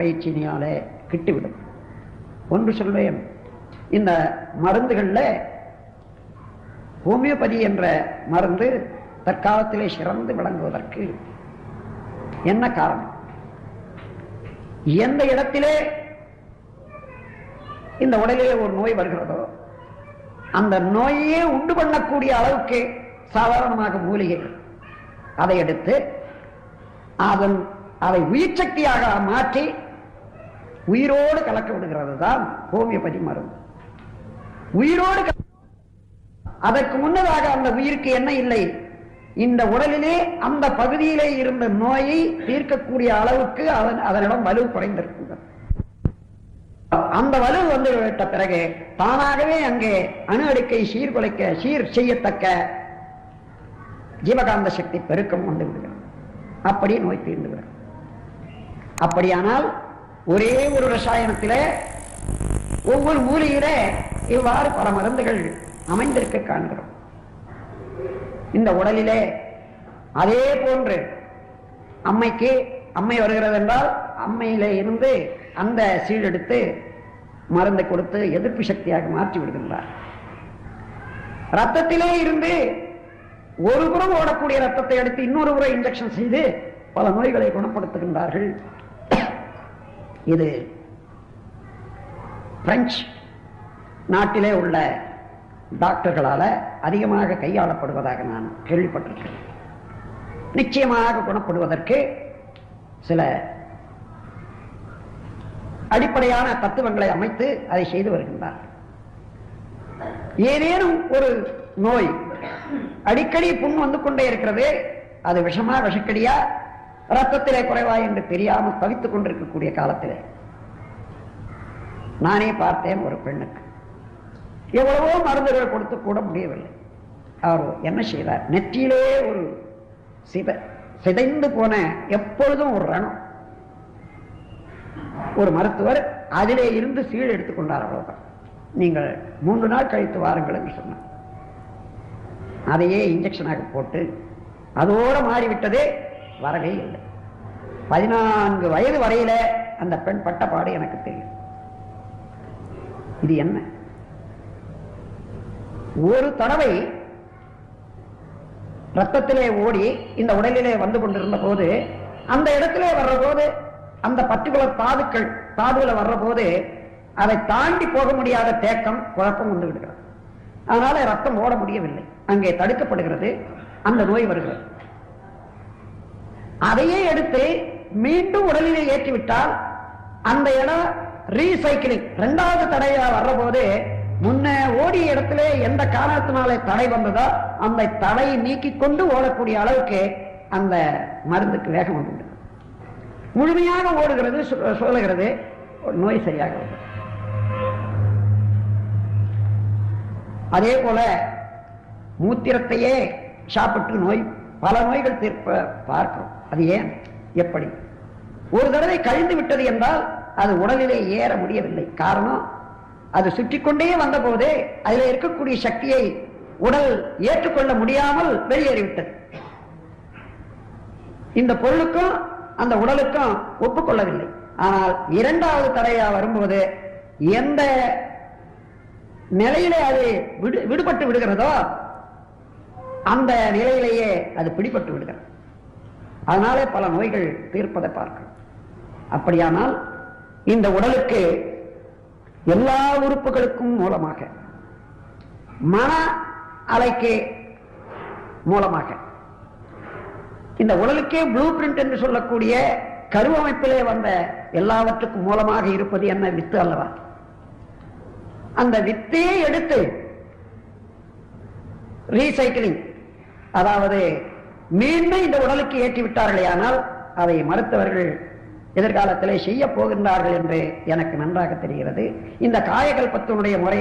பயிற்சியினாலே கிட்டுவிடும். ஒன்று சொல்வேன், இந்த மருந்துகளில் ஹோமியோபதி என்ற மருந்து தற்காலத்திலே சிறந்து விளங்குவதற்கு என்ன காரணம்? எந்த இடத்திலே இந்த உடலிலே ஒரு நோய் வருகிறதோ அந்த நோயே உண்டு பண்ணக்கூடிய அளவுக்கு சாதாரணமாக மூலிகைகள் அதை எடுத்து அதை உயிர் சக்தியாக மாற்றி உயிரோடு கலக்க விடுகிறது தான் ஹோமியோபதி மருந்து. உயிரோடு அதற்கு முன்னதாக அந்த உயிருக்கு என்ன இல்லை, இந்த உடலிலே அந்த பகுதியிலே இருந்த நோயை தீர்க்கக்கூடிய அளவுக்கு அதனிடம் வலு குறைந்திருக்கின்றது. அந்த வலு வந்து விட்ட பிறகு தானாகவே அங்கே அணு அடுக்கை சீர் செய்யத்தக்க ஜீவகாந்த சக்தி பெருக்கம் வந்து விடுகிறது. அப்படி நோய் தீர்ந்து விடுகிறது. அப்படியானால் ஒரே ஒரு ரசாயனத்திலே ஒவ்வொரு மூலிகையிலே இவ்வாறு பல மருந்துகள் அமைந்திருக்க காண்கிறோம். இந்த உடலிலே அதே போன்று அம்மை வருகிறது என்றால் அம்மையிலே இருந்து அந்த சீழெடுத்து மருந்தை கொடுத்து எதிர்ப்பு சக்தியாக மாற்றி விடுகின்றார். ரத்தத்திலே இருந்து ஒரு புறம் ஓடக்கூடிய ரத்தத்தை எடுத்து இன்னொரு புறம் இன்ஜெக்ஷன் செய்து பல நோய்களை குணப்படுத்துகின்றார்கள். இது பிரெஞ்சு நாட்டிலே உள்ள டாக்டர்களால அதிகமாக கையாளப்படுவதாக நான் கேள்விப்பட்டிருக்கிறேன். நிச்சயமாக குணப்படுவதற்கு சில அடிப்படையான தத்துவங்களை அமைத்து அதை செய்து வருகின்றார். ஏதேனும் ஒரு நோய் அடிக்கடி புண் வந்து கொண்டே இருக்கிறது, அது விஷமா விஷக்கடியா ரத்தத்திலே குறைவா என்று தெரியாமல் தவித்துக் கொண்டிருக்கக்கூடிய காலத்திலே நானே பார்த்தேன், ஒரு பெண்ணுக்கு எவ்வளவோ மருந்துகள் கொடுத்து கூட முடியவில்லை. அவர் என்ன செய்தார், நெற்றியிலே ஒரு சிதைந்து போன எப்பொழுதும் ஒரு ரணம், ஒரு மருத்துவர் அதிலே இருந்து சீழ் எடுத்துக்கொண்டார். அவ்வளவுதான், நீங்கள் 3 நாள் கழித்து வாருங்கள் என்று சொன்னார். அதையே இன்ஜெக்ஷனாக போட்டு அதோடு மாறிவிட்டதே, வரவே இல்லை. 14 வயது வரையில அந்த பெண் பட்டப்பாடு எனக்கு தெரியும். இது என்ன? ஒரு தடவை ரத்தத்திலே ஓடி இந்த உடலிலே வந்து கொண்டிருந்த போது அந்த இடத்திலே வர்ற போது அந்த பர்டிகுலர் தாதுகளை வர்ற போது அதை தாண்டி போக முடியாத தேக்கம் குழப்பம் வந்து விடுகிறது. அதனால ரத்தம் ஓட முடியவில்லை, அங்கே தடுக்கப்படுகிறது, அந்த நோய் வருகிறது. அதையே எடுத்து மீண்டும் உடலிலே ஏற்றிவிட்டால் அந்த இடம் ரீசைக்கிளிங் 2வது தடையா வர்ற போது முன்ன ஓடிய இடத்திலே எந்த காரணத்தினாலே தடை வந்ததோ அந்த தடையை நீக்கிக் கொண்டு ஓடக்கூடிய அளவுக்கு அந்த மருந்துக்கு வேகம் வந்து முழுமையாக ஓடுகிறது, சொல்லுகிறது, நோய் சரியாக வருது. அதே போல மூத்திரத்தையே சாப்பிட்டு பல நோய்கள் தீர்ப்ப பார்க்கிறோம். அது ஏன், எப்படி? ஒரு தடவை கழிந்து விட்டது என்றால் அது உடலிலே ஏற முடியவில்லை. காரணம், அது சுற்றிக்கொண்டே வந்த போதே அதில் இருக்கக்கூடிய சக்தியை உடல் ஏற்றுக்கொள்ள முடியாமல் வெளியேறிவிட்டது. இந்த பொருளுக்கும் அந்த உடலுக்கும் ஒப்புக்கொள்ளவில்லை. ஆனால் 2வது தடையா வரும்போது எந்த நிலையிலே அது விடுபட்டு விடுகிறதோ அந்த நிலையிலேயே அது பிடிபட்டு விடுகிறது. அதனாலே பல நோய்கள் தீர்ப்பதை பார்க்கிறோம். அப்படியானால் இந்த உடலுக்கு எல்லா உறுப்புகளுக்கும் மூலமாக, மன அலைக்கு மூலமாக, இந்த உடலுக்கே ப்ளூ பிரிண்ட் என்று சொல்லக்கூடிய கருவமைப்பிலே வந்த எல்லாவற்றுக்கும் மூலமாக இருப்பது என்ன? வித்து அல்லவா? அந்த வித்தையே எடுத்து ரீசைக்கிளிங், அதாவது மீண்டும் இந்த உடலுக்கு ஏற்றி விட்டார்களே, ஆனால் அதை மருத்துவர்கள் எதிர்காலத்திலே செய்ய போகின்றார்கள் என்று எனக்கு நன்றாக தெரிகிறது. இந்த காயகல்பத்தினுடைய முறை